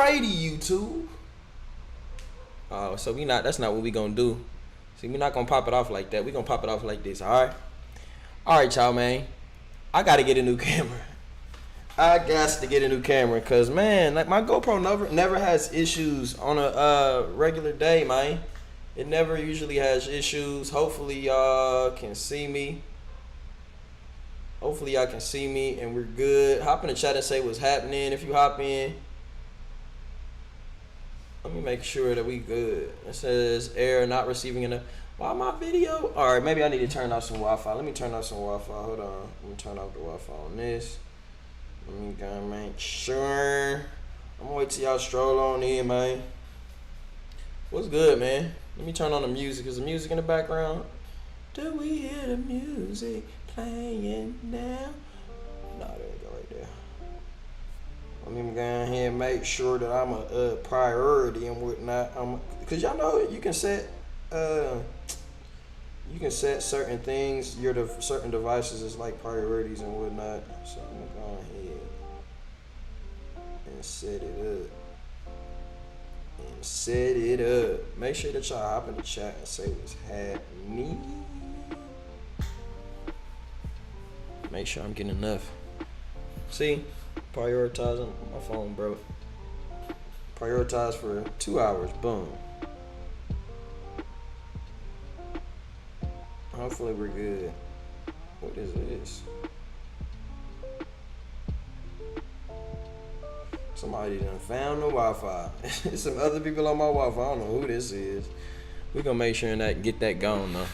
Alrighty, YouTube. Oh, so that's not what we gonna do. See, we not gonna pop it off like that. We gonna pop it off like this, alright? Alright, y'all, man. I gotta get a new camera. I got to get a new camera, cause man, like my GoPro never has issues on a regular day, man. It never usually has issues. Hopefully y'all can see me. Hopefully y'all can see me and we're good. Hop in the chat and say what's happening if you hop in. Let me make sure that we good. It says error not receiving enough. Why my video? All right, maybe I need to turn off some Wi-Fi. Let me turn off some Wi-Fi. Hold on. Let me turn off the Wi-Fi on this. Let me go make sure. I'm gonna wait till y'all stroll on in, man. What's good, man? Let me turn on the music. Is the music in the background? Do we hear the music playing now? No, there we go right there. Let me go ahead and make sure that I'm a priority and whatnot. Cause y'all know you can set certain things. Certain devices is like priorities and whatnot. So I'm gonna go ahead and set it up. Make sure that y'all hop in the chat and say what's happening. Make sure I'm getting enough. See, prioritizing my phone, bro. Prioritize for 2 hours. Boom. Hopefully we're good. What is this? Somebody done found the Wi-Fi. Some other people on my Wi-Fi. I don't know who this is. We're gonna make sure and get that gone though.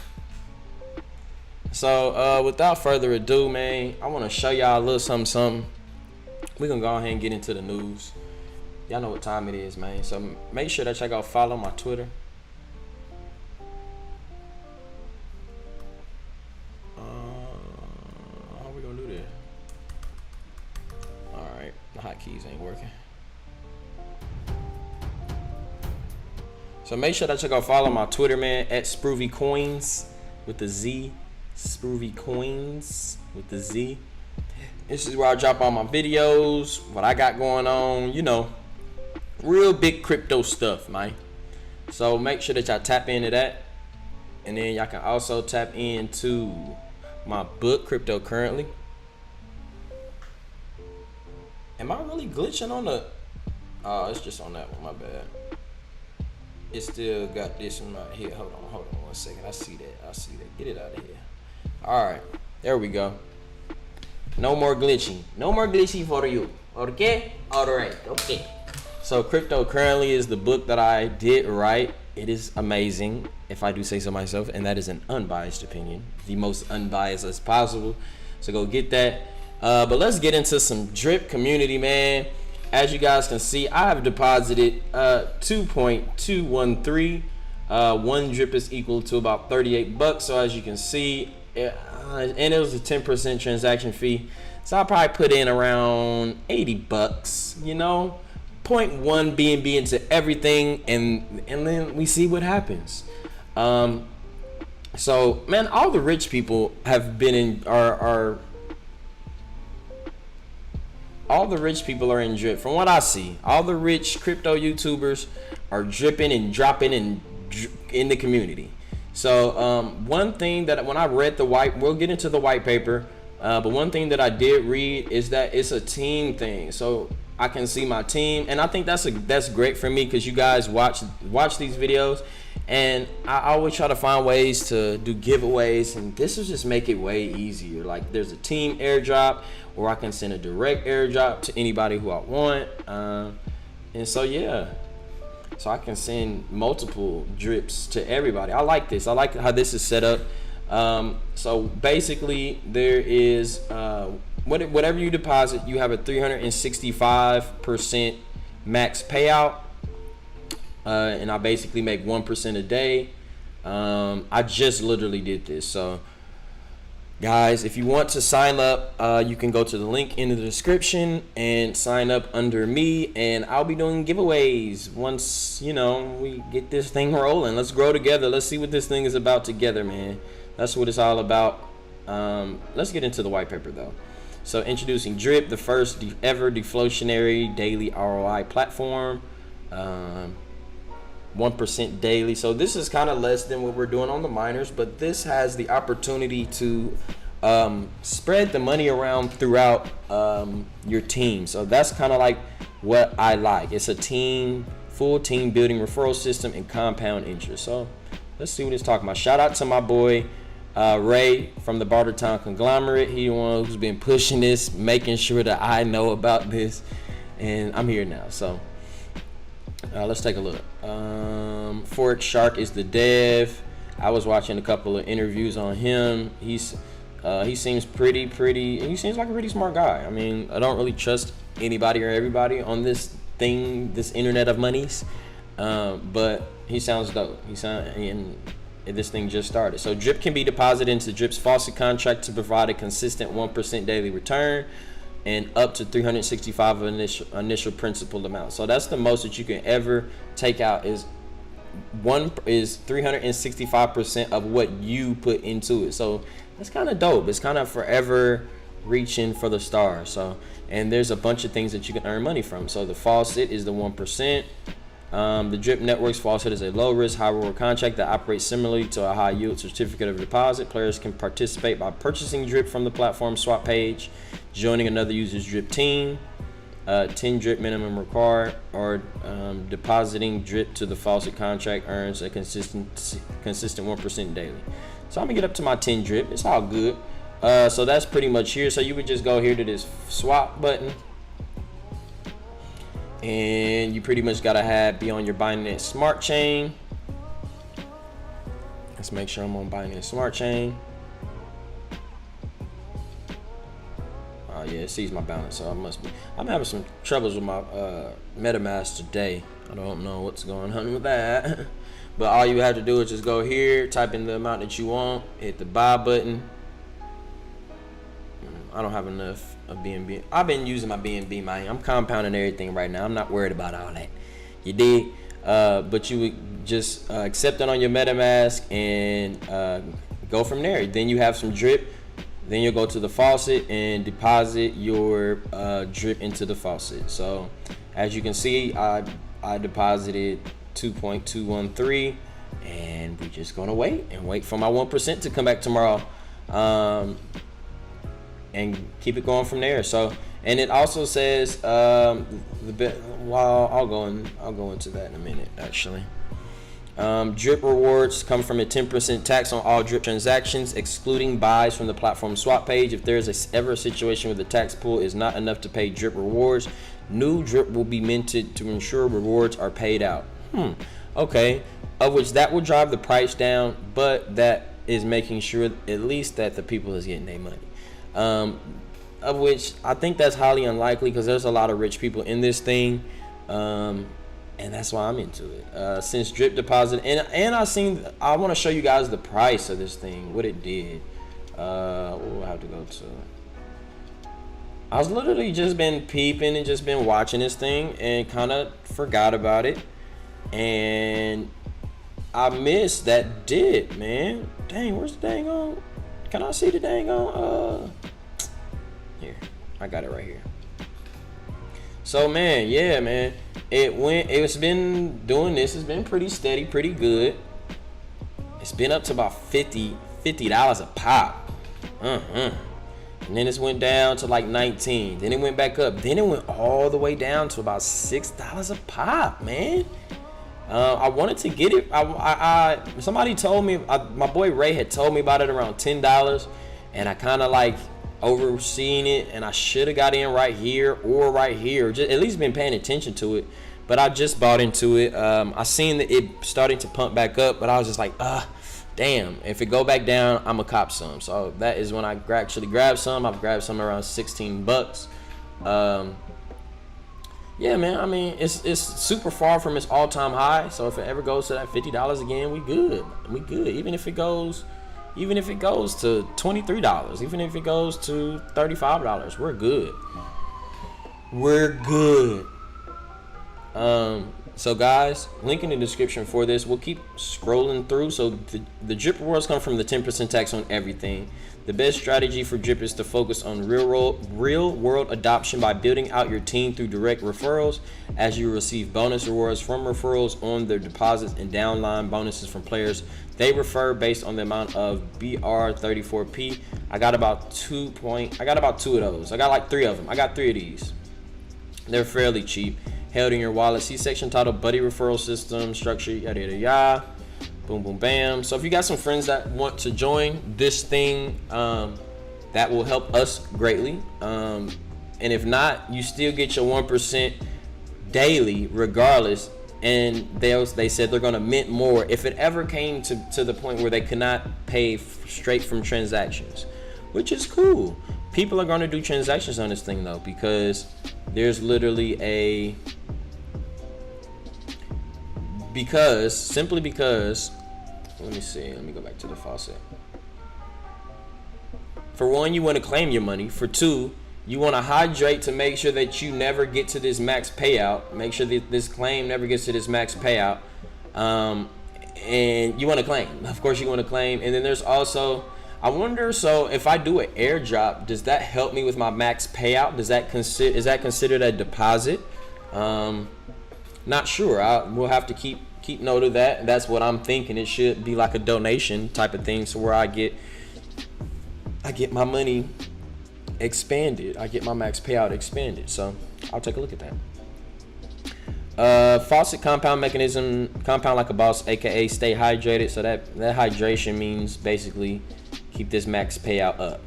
So without further ado, man, I want to show y'all a little something. We're gonna go ahead and get into the news. Y'all know what time it is, man. So make sure that y'all go follow my Twitter. How we gonna do that? All right, the hotkeys ain't working. So make sure that y'all go follow my Twitter, man, at Spruvy Coins with the Z. Spruvy Coins with the Z. This is where I drop all my videos, what I got going on, you know, real big crypto stuff, man. So make sure that y'all tap into that. And then y'all can also tap into my book, Crypto Currently. Am I really glitching on the... Oh, it's just on that one, my bad. It still got this one right here. Hold on 1 second. I see that. Get it out of here. All right, there we go. No more glitching. No more glitchy for you. Okay? All right. Okay. So Crypto Currently is the book that I did write. It is amazing, if I do say so myself, and that is an unbiased opinion, the most unbiased as possible. So go get that. But let's get into some drip community, man. As you guys can see, I have deposited 2.213. One drip is equal to about $38. So as you can see, and it was a 10% transaction fee. So I'll probably put in around $80, you know, 0.1 BNB into everything, and then we see what happens. So man, all the rich people have been in all the rich people are in drip. From what I see, all the rich crypto YouTubers are dripping and dropping in the community. So one thing that when I read we'll get into the white paper, but one thing that I did read is that it's a team thing. So I can see my team, and I think that's great for me, because you guys watch these videos, and I always try to find ways to do giveaways, and this will just make it way easier. Like there's a team airdrop, or I can send a direct airdrop to anybody who I want, and so yeah. So I can send multiple drips to everybody. I like this. I like how this is set up. So basically, there is whatever you deposit, you have a 365% max payout, and I basically make 1% a day. I just literally did this. So guys, if you want to sign up, you can go to the link in the description and sign up under me, and I'll be doing giveaways once, you know, we get this thing rolling. Let's grow together. Let's see what this thing is about together, man. That's what it's all about. Let's get into the white paper though. So introducing Drip, the first ever deflationary daily ROI platform. 1% daily. So this is kind of less than what we're doing on the miners, but this has the opportunity to spread the money around throughout your team. So that's kind of like what I like. It's a full team building referral system and compound interest. So let's see what it's talking about. Shout out to my boy Ray from the Bartertown Conglomerate. He the one who's been pushing this, making sure that I know about this, and I'm here now. So let's take a look. Forex Shark is the dev. I was watching a couple of interviews on him. He seems pretty. He seems like a pretty smart guy. I mean, I don't really trust anybody or everybody on this thing, this internet of monies, but he sounds dope. And this thing just started. So Drip can be deposited into Drip's faucet contract to provide a consistent 1% daily return and up to 365 initial principal amount. So that's the most that you can ever take out is 365% of what you put into it. So that's kind of dope. It's kind of forever reaching for the stars. So, and there's a bunch of things that you can earn money from. So the faucet is the 1%. The Drip Network's faucet is a low-risk, high-reward contract that operates similarly to a high-yield certificate of deposit. Players can participate by purchasing Drip from the platform swap page, joining another user's Drip team, 10 Drip minimum required, or depositing Drip to the faucet contract earns a consistent 1% daily. So I'm gonna get up to my 10 Drip. It's all good. So that's pretty much here. So you would just go here to this swap button, and you pretty much gotta be on your Binance Smart Chain. Let's make sure I'm on Binance Smart Chain. Oh yeah, it sees my balance, so I'm having some troubles with my MetaMask today. I don't know what's going on with that. But all you have to do is just go here, type in the amount that you want, hit the buy button. I don't have enough of BNB. I've been using my BNB, man. I'm compounding everything right now. I'm not worried about all that. You dig? But you would just accept it on your MetaMask and go from there. Then you have some Drip. Then you'll go to the faucet and deposit your Drip into the faucet. So as you can see, I deposited 2.213, and we're just gonna wait for my 1% to come back tomorrow. And keep it going from there. So, and it also says I'll go into that in a minute. Actually, Drip rewards come from a 10% tax on all Drip transactions, excluding buys from the platform swap page. If there is ever a situation where the tax pool is not enough to pay Drip rewards, new Drip will be minted to ensure rewards are paid out. Okay, of which that will drive the price down, but that is making sure at least that the people is getting their money. Of which I think that's highly unlikely because there's a lot of rich people in this thing, and that's why I'm into it. Since Drip deposit, and I want to show you guys the price of this thing, what it did. We'll have to go to. I was literally just been peeping and just been watching this thing and kind of forgot about it, and I missed that dip, man. Dang, where's the dang on? Can I see the dang on? Here, I got it right here. So man, yeah, man, it's been doing this. It's been pretty steady, pretty good. It's been up to about $50 a pop. And then it went down to like 19. Then it went back up. Then it went all the way down to about $6 a pop, man. I wanted to get it. Somebody told me, my boy Ray had told me about it around $10, and I kind of like overseeing it, and I should have got in right here or right here, just at least been paying attention to it. But I just bought into it. I seen that it starting to pump back up, but I was just like, damn, if it go back down, I'm a cop some. So that is when I actually grabbed some. I've grabbed some around $16. Yeah, man. I mean, it's super far from its all-time high. So if it ever goes to that $50 again, we good. We good. Even if it goes to $23, even if it goes to $35, we're good. We're good. So guys, link in the description for this. We'll keep scrolling through. So the drip rewards come from the 10% tax on everything. The best strategy for drip is to focus on real world adoption by building out your team through direct referrals, as you receive bonus rewards from referrals on their deposits and downline bonuses from players they refer based on the amount of BR34P. I got about two of those. I got like 3 of them. I got 3 of these. They're fairly cheap. Held in your wallet. See section titled Buddy Referral System Structure, yada yada yada. Boom boom bam. So if you got some friends that want to join this thing, that will help us greatly. And if not, you still get your 1% daily regardless. And they said they're gonna mint more if it ever came to the point where they could not pay straight from transactions, which is cool. People are gonna do transactions on this thing though, because there's literally simply because, let me go back to the faucet. For one, you want to claim your money. For two, you want to hydrate to make sure that you never get to this max payout. Make sure that this claim never gets to this max payout. And you want to claim. Of course you want to claim. And then there's also, I wonder, so if I do an airdrop, does that help me with my max payout? Is that considered a deposit? Not sure. We'll have to keep note of that. That's what I'm thinking. It should be like a donation type of thing, so where I get my money expanded. I get my max payout expanded. So I'll take a look at that. Faucet compound mechanism, compound like a boss, aka stay hydrated. So that hydration means basically keep this max payout up.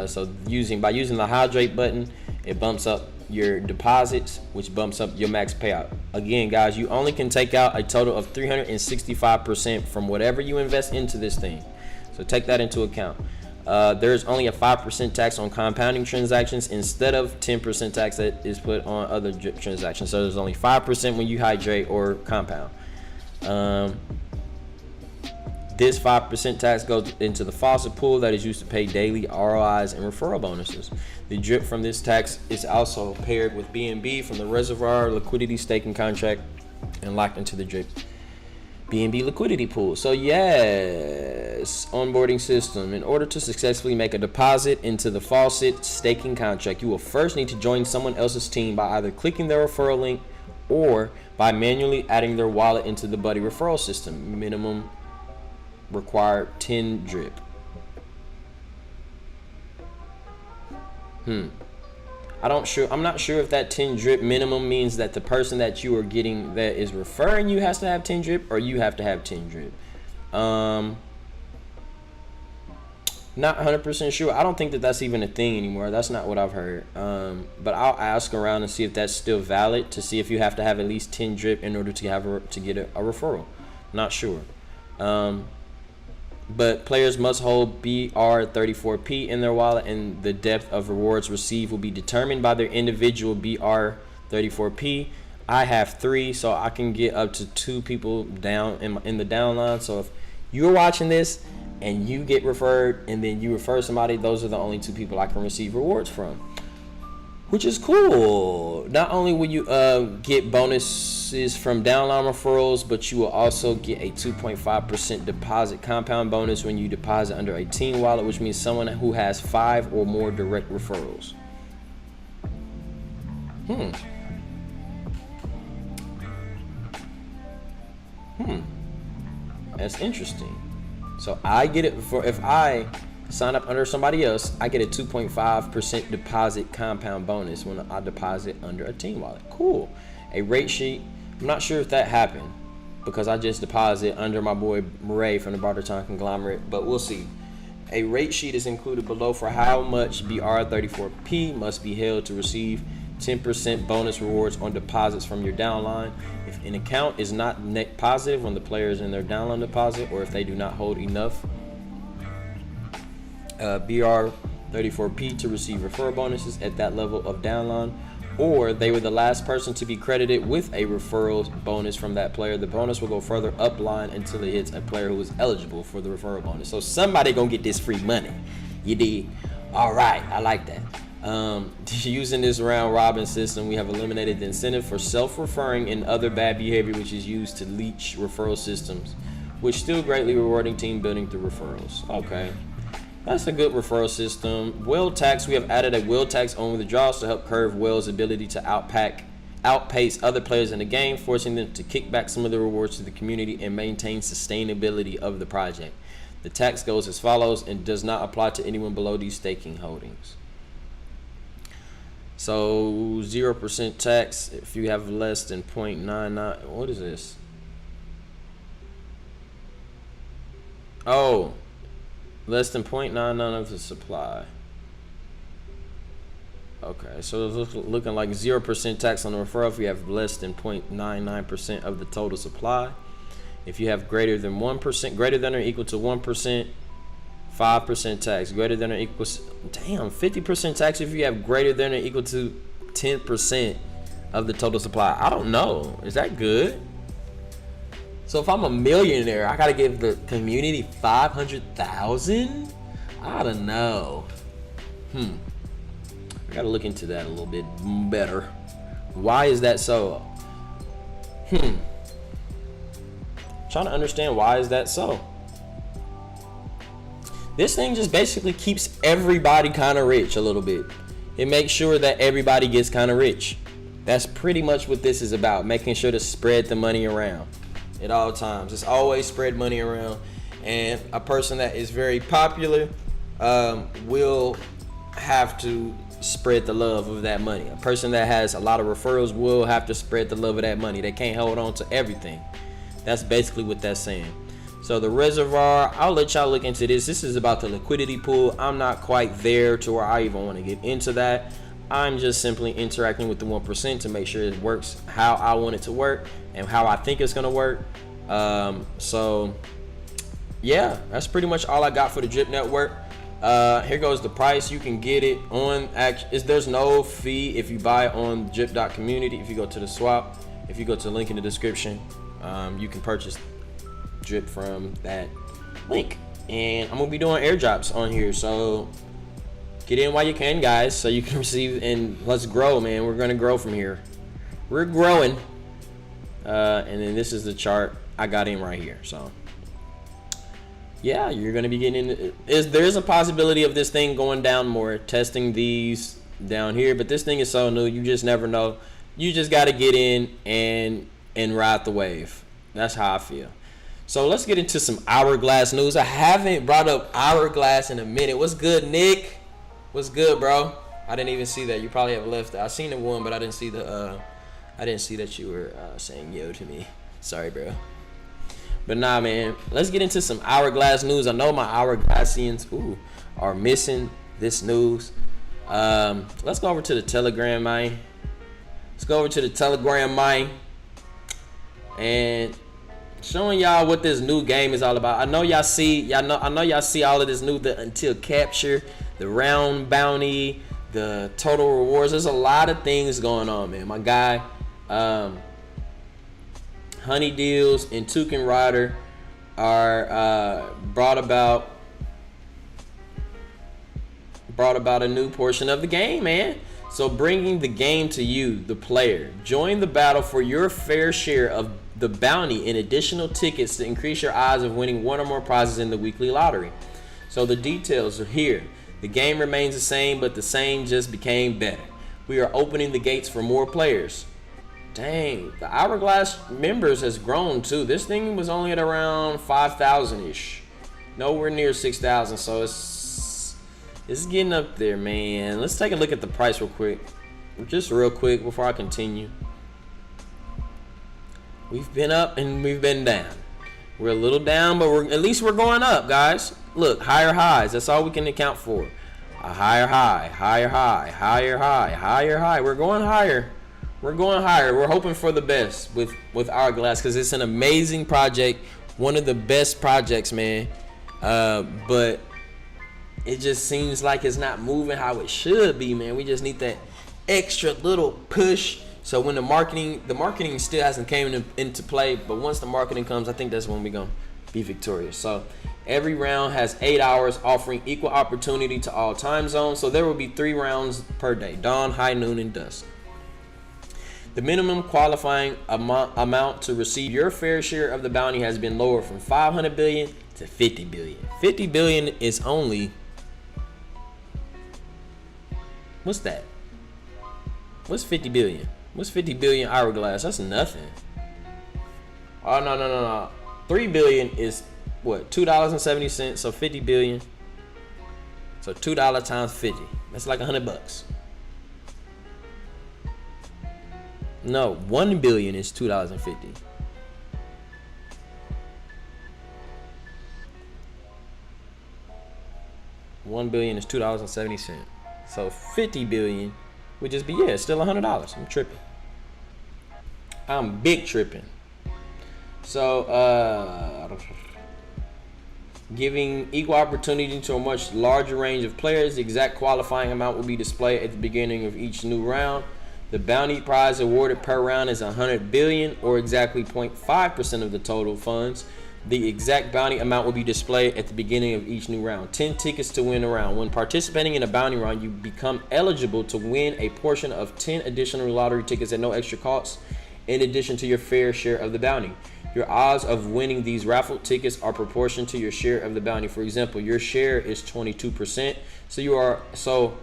So by using the hydrate button, it bumps up your deposits, which bumps up your max payout. Again, guys, you only can take out a total of 365% from whatever you invest into this thing. So take that into account. There's only a 5% tax on compounding transactions instead of 10% tax that is put on other drip transactions. So there's only 5% when you hydrate or compound. This 5% tax goes into the faucet pool that is used to pay daily ROIs and referral bonuses. The drip from this tax is also paired with BNB from the reservoir liquidity staking contract and locked into the drip BNB liquidity pool. So yes, onboarding system. In order to successfully make a deposit into the faucet staking contract, you will first need to join someone else's team by either clicking their referral link or by manually adding their wallet into the Buddy referral system. Minimum required 10 drip. I'm not sure if that 10 drip minimum means that the person that you are getting that is referring you has to have 10 drip, or you have to have 10 drip. Not 100% sure. I don't think that that's even a thing anymore. That's not what I've heard. But I'll ask around and see if that's still valid, to see if you have to have at least 10 drip in order to get a referral. Not sure. But players must hold BR34P in their wallet, and the depth of rewards received will be determined by their individual BR34P. I have 3, so I can get up to 2 people down in the downline. So if you're watching this and you get referred and then you refer somebody, those are the only 2 people I can receive rewards from, which is cool. Not only will you get bonuses from downline referrals, but you will also get a 2.5% deposit compound bonus when you deposit under a team wallet, which means someone who has 5 or more direct referrals. That's interesting. So I get it for, if I sign up under somebody else, I get a 2.5% deposit compound bonus when I deposit under a team wallet. Cool. A rate sheet. I'm not sure if that happened because I just deposit under my boy Ray from the Bartertown Conglomerate, but we'll see. A rate sheet is included below for how much BR34P must be held to receive 10% bonus rewards on deposits from your downline. If an account is not net positive when the player is in their downline deposit, or if they do not hold enough BR34P to receive referral bonuses at that level of downline, or they were the last person to be credited with a referral bonus from that player, the bonus will go further upline until it hits a player who is eligible for the referral bonus. So somebody gonna get this free money. You dig? All right, I like that. Using this round robin system, we have eliminated the incentive for self-referring and other bad behavior, which is used to leech referral systems, which still greatly rewarding team building through referrals. Okay, that's a good referral system. Whale tax, we have added a whale tax on withdrawals to help curb whales' ability to outpace other players in the game, forcing them to kick back some of the rewards to the community and maintain sustainability of the project. The tax goes as follows and does not apply to anyone below these staking holdings. So 0% tax if you have less than 0.99. What is this? Oh, less than 0.99 of the supply. Okay, so it's looking like 0% tax on the referral if you have less than 0.99% of the total supply. If you have greater than 1%, greater than or equal to 1%, 5% tax. Greater than or equal to, 50% tax if you have greater than or equal to 10% of the total supply. I don't know. Is that good? So if I'm a millionaire, I gotta give the community 500,000? I don't know. I gotta look into that a little bit better. Why is that so? Trying to understand why is that so. This thing just basically keeps everybody kind of rich a little bit. It makes sure that everybody gets kind of rich. That's pretty much what this is about, making sure to spread the money around at all times. It's always spread money around, and a person that is very popular will have to spread the love of that money. A person that has a lot of referrals will have to spread the love of that money. They can't hold on to everything. That's basically what that's saying. So the reservoir, I'll let y'all look into this. This is about the liquidity pool. I'm not quite there to where I even want to get into that. I'm just simply interacting with the 1% to make sure it works how I want it to work and how I think it's going to work. So yeah, that's pretty much all I got for the Drip Network. Here goes the price. You can get it on, there's no fee if you buy on drip.community. If you go to the swap, if you go to the link in the description, you can purchase Drip from that link, and I'm gonna be doing airdrops on here, so get in while you can, guys, so you can receive, and let's grow, man. We're gonna grow from here. We're growing. And then this is the chart I got in right here. So yeah, you're gonna be getting in. There's a possibility of this thing going down more, testing these down here, but this thing is so new, you just never know. You just got to get in and ride the wave. That's how I feel. So let's get into some Hourglass news. I haven't brought up Hourglass in a minute. What's good, Nick? What's good, bro? I didn't even see that. You probably have left. I seen the one, but I didn't see the. I didn't see that you were saying yo to me. Sorry, bro. But nah, man. Let's get into some Hourglass news. I know my Hourglassians are missing this news. Let's go over to the Telegram, man. Let's go over to the Telegram, man, and showing y'all what this new game is all about. I know y'all see all of this new, the until capture, the round bounty, the total rewards. There's a lot of things going on, man. My guy, Honey Deals and Toucan Rider are brought about a new portion of the game, man. So bringing the game to you, the player. Join the battle for your fair share of the bounty and additional tickets to increase your odds of winning one or more prizes in the weekly lottery. So the details are here. The game remains the same, but the same just became better. We are opening the gates for more players. Dang, the Hourglass members has grown too. This thing was only at around 5,000-ish. Nowhere near 6,000, so it's getting up there, man. Let's take a look at the price real quick. Just real quick before I continue. We've been up and we've been down. We're a little down, but at least we're going up, guys. Look, higher highs. That's all we can account for. A higher high, higher high, higher high, higher high. We're going higher. We're going higher. We're hoping for the best with Hourglass because it's an amazing project. One of the best projects, man. But it just seems like it's not moving how it should be, man. We just need that extra little push. So when the marketing still hasn't came into play, but once the marketing comes, I think that's when we're gonna be victorious. So Every round has 8 hours, offering equal opportunity to all time zones. So there will be 3 rounds per day: dawn, high noon, and dusk. The minimum qualifying amount to receive your fair share of the bounty has been lowered from 500 billion to 50 billion. 50 billion is only, what's that? What's 50 billion? What's 50 billion hourglass? That's nothing. Oh, no. 3 billion is what? $2.70. So 50 billion. So $2 times 50. That's like $100. No, 1 billion is $2.50. $1 billion is $2.70. So 50 billion would just be, yeah, it's still $100. I'm tripping. I'm big tripping. So giving equal opportunity to a much larger range of players, the exact qualifying amount will be displayed at the beginning of each new round. The bounty prize awarded per round is 100 billion, or exactly 0.5% of the total funds. The exact bounty amount will be displayed at the beginning of each new round. 10 tickets to win a round. When participating in a bounty round, you become eligible to win a portion of 10 additional lottery tickets at no extra cost, in addition to your fair share of the bounty. Your odds of winning these raffled tickets are proportional to your share of the bounty. For example, your share is 22%. So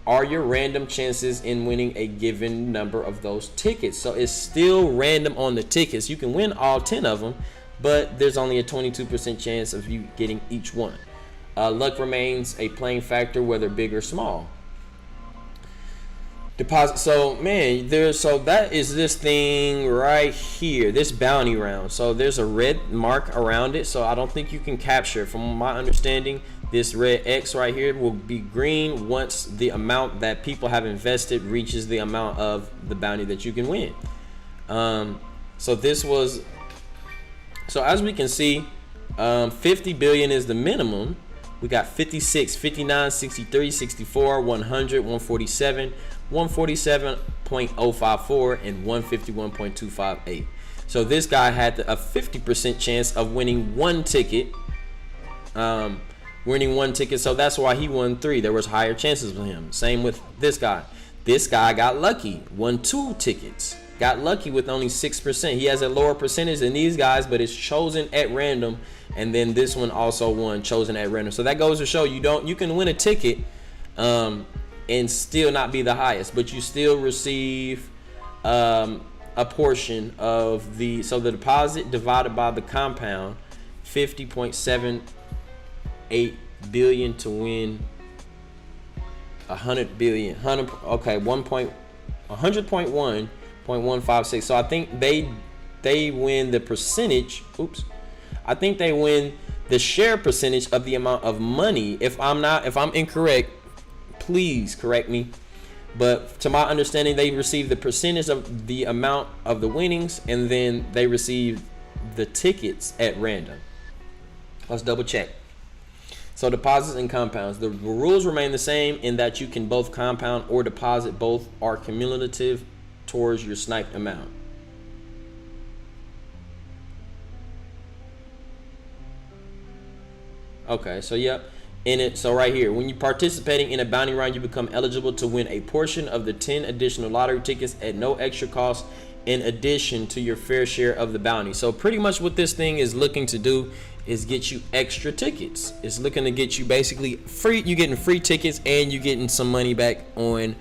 are your random chances in winning a given number of those tickets. So it's still random on the tickets. You can win all 10 of them, but there's only a 22% chance of you getting each one. Luck remains a playing factor, whether big or small. Deposit. So man, that is this thing right here, this bounty round. So there's a red mark around it, so I don't think you can capture it. From my understanding, this red X right here will be green once the amount that people have invested reaches the amount of the bounty that you can win. So as we can see, 50 billion is the minimum. We got 56, 59, 63, 64, 100, 147, 147.054, and 151.258. So this guy had a 50% chance of winning one ticket. So that's why he won 3. There was higher chances with him. Same with this guy. This guy got lucky, won 2 tickets. Got lucky with only 6%. He has a lower percentage than these guys, but it's chosen at random. And then this one also won chosen at random. So that goes to show you can win a ticket and still not be the highest, but you still receive a portion of the deposit divided by the compound, 50.78 billion to win 100 billion. 100.1.156. So I think they win the percentage. I think they win the share percentage of the amount of money. If I'm incorrect, please correct me. But to my understanding, they receive the percentage of the amount of the winnings, and then they receive the tickets at random. Let's double check. So deposits and compounds. The rules remain the same in that you can both compound or deposit. Both are cumulative towards your sniped amount. Okay, so yep. So right here, when you're participating in a bounty round, you become eligible to win a portion of the 10 additional lottery tickets at no extra cost, in addition to your fair share of the bounty. So pretty much what this thing is looking to do is get you extra tickets. It's looking to get you basically free. You're getting free tickets and you're getting some money back on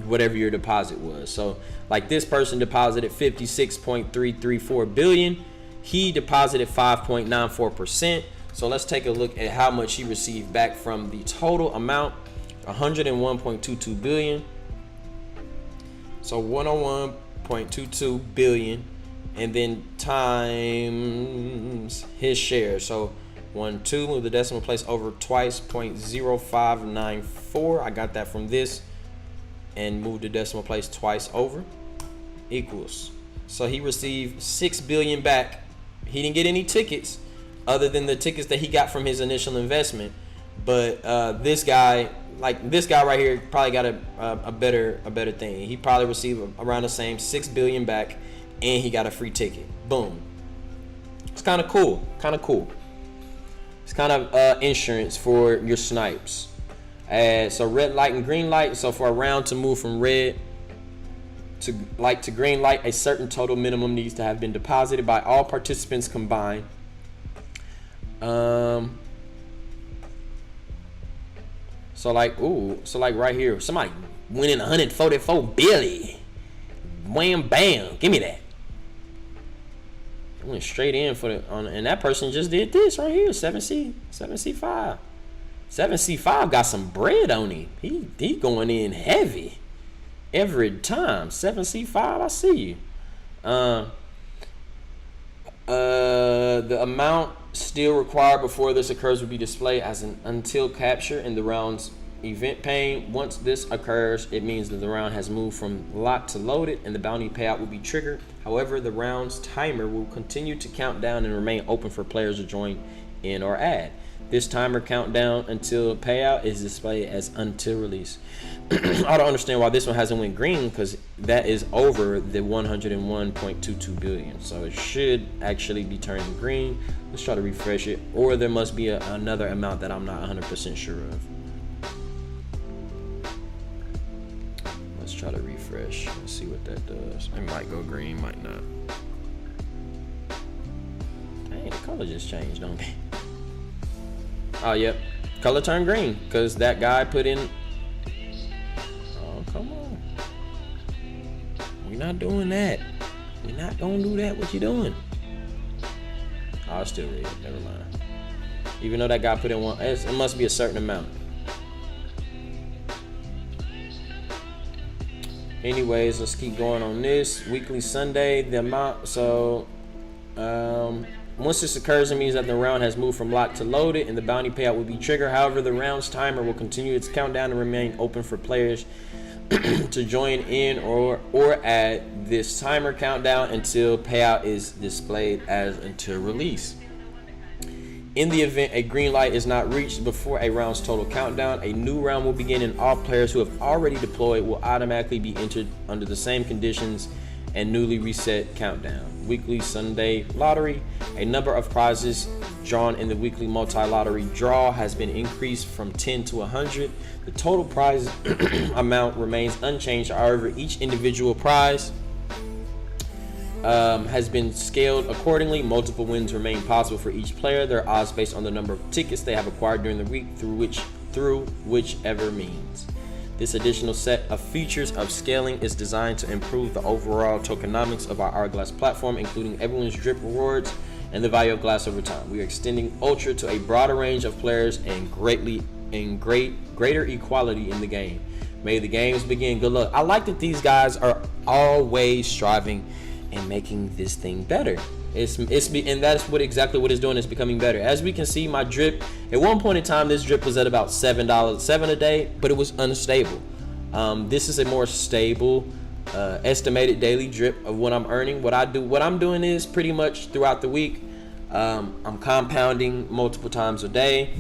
whatever your deposit was. So like this person deposited 56.334 billion. He deposited 5.94%. So let's take a look at how much he received back from the total amount, 101.22 billion. So 101.22 billion, and then times his share. So 2, move the decimal place over twice, 0.0594. I got that from this, and move the decimal place twice over, equals. So he received 6 billion back. He didn't get any tickets other than the tickets that he got from his initial investment. But this guy right here probably got a better thing. He probably received around the same 6 billion back, and he got a free ticket. Boom. It's kind of cool. It's kind of insurance for your snipes. So red light and green light. So for a round to move from red to light to green light, a certain total minimum needs to have been deposited by all participants combined. So like right here, somebody winning 144 billion. Wham bam, give me that. Went straight in for the and that person just did this right here. 7C5. 7C5 got some bread on him. He going in heavy every time. 7C5, I see you. The amount still required before this occurs will be displayed as an until capture in the round's event pane. Once this occurs, it means that the round has moved from locked to loaded and the bounty payout will be triggered. However, the round's timer will continue to count down and remain open for players to join in or add. This timer countdown until payout is displayed as until release. I don't understand why this one hasn't went green, because that is over the 101.22 billion. So it should actually be turning green. Let's try to refresh it, or there must be another amount that I'm not 100% sure of. Let's try to refresh and see what that does. It might go green, might not. Dang, the color just changed, don't it? Oh, yep. Color turned green because that guy put in. Oh, come on. We're not doing that. We're not going to do that. What you doing? Oh, it's still red. Never mind. Even though that guy put in one, it must be a certain amount. Anyways, let's keep going on this. Weekly Sunday, the amount. So, once this occurs, it means that the round has moved from locked to loaded and the bounty payout will be triggered. However, the round's timer will continue its countdown and remain open for players to join in or add this timer countdown until payout is displayed as until release. In the event a green light is not reached before a round's total countdown, a new round will begin and all players who have already deployed will automatically be entered under the same conditions and newly reset countdown. Weekly Sunday lottery. A number of prizes drawn in the weekly multi-lottery draw has been increased from 10 to 100. The total prize amount remains unchanged. However, each individual prize has been scaled accordingly. Multiple wins remain possible for each player. Their odds based on the number of tickets they have acquired during the week through whichever means. This additional set of features of scaling is designed to improve the overall tokenomics of our Hourglass platform, including everyone's drip rewards and the value of glass over time. We are extending Ultra to a broader range of players and greater equality in the game. May the games begin. Good luck. I like that these guys are always striving and making this thing better. And that's exactly what it's doing. It's becoming better. As we can see, my drip at one point in time, this drip was at about $7 a day, but it was unstable. This is a more stable estimated daily drip of what I'm earning. What I'm doing is pretty much throughout the week, I'm compounding multiple times a day.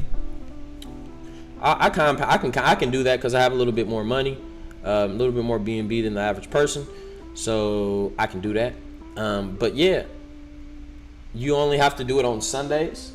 I can do that because I have a little bit more money, a little bit more BNB than the average person, so I can do that. But yeah. You only have to do it on Sundays.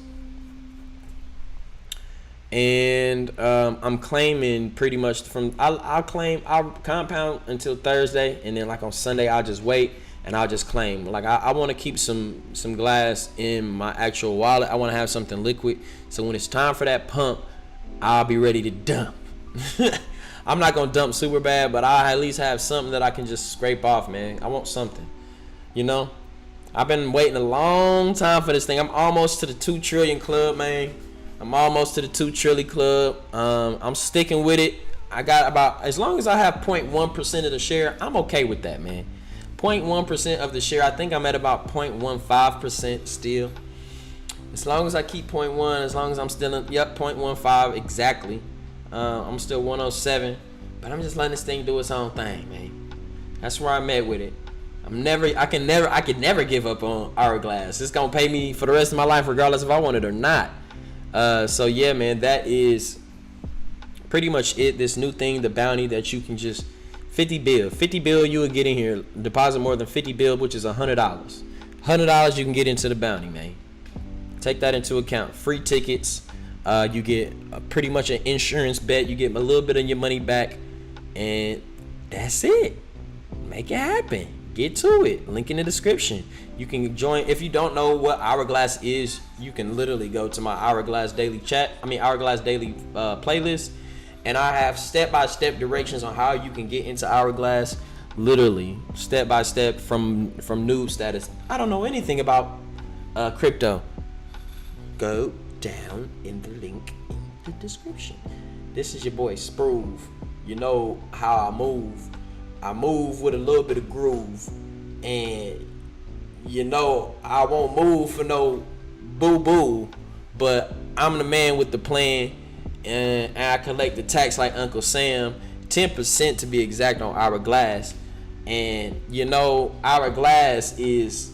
And I'm claiming pretty much I'll compound until Thursday, and then like on Sunday I'll just wait and I'll just claim. Like I want to keep some glass in my actual wallet. I want to have something liquid, so when it's time for that pump, I'll be ready to dump. I'm not gonna dump super bad, but I'll at least have something that I can just scrape off, man. I want something, you know. I've been waiting a long time for this thing. I'm almost to the 2 trillion club, man. I'm almost to the 2 trillion club. I'm sticking with it. I got about, as long as I have 0.1% of the share, I'm okay with that, man. 0.1% of the share. I think I'm at about 0.15% still. As long as I keep 0.1, as long as I'm still in, 0.15 exactly. I'm still 107, but I'm just letting this thing do its own thing, man. That's where I'm at with it. I can never give up on Hourglass. It's gonna pay me for the rest of my life, regardless if I want it or not. So yeah, man, that is pretty much it. This new thing, the bounty that you can just 50 bill, you would get in here, deposit more than 50 bill, which is $100. $100 you can get into the bounty, man. Take that into account. Free tickets. You get pretty much an insurance bet. You get a little bit of your money back, and that's it. Make it happen. Get to it. Link in the description. You can join. If you don't know what Hourglass is, you can literally go to my Hourglass Daily playlist, and I have step-by-step directions on how you can get into Hourglass. Literally, step by step from noob status. I don't know anything about crypto. Go down in the link in the description. This is your boy Sproove. You know how I move. I move with a little bit of groove, and you know I won't move for no boo-boo, but I'm the man with the plan, and I collect the tax like Uncle Sam, 10% to be exact on Hourglass. And you know Hourglass is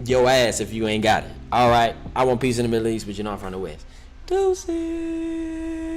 your ass if you ain't got it. All right, I want peace in the Middle East, but you know I'm from the West. Deuces.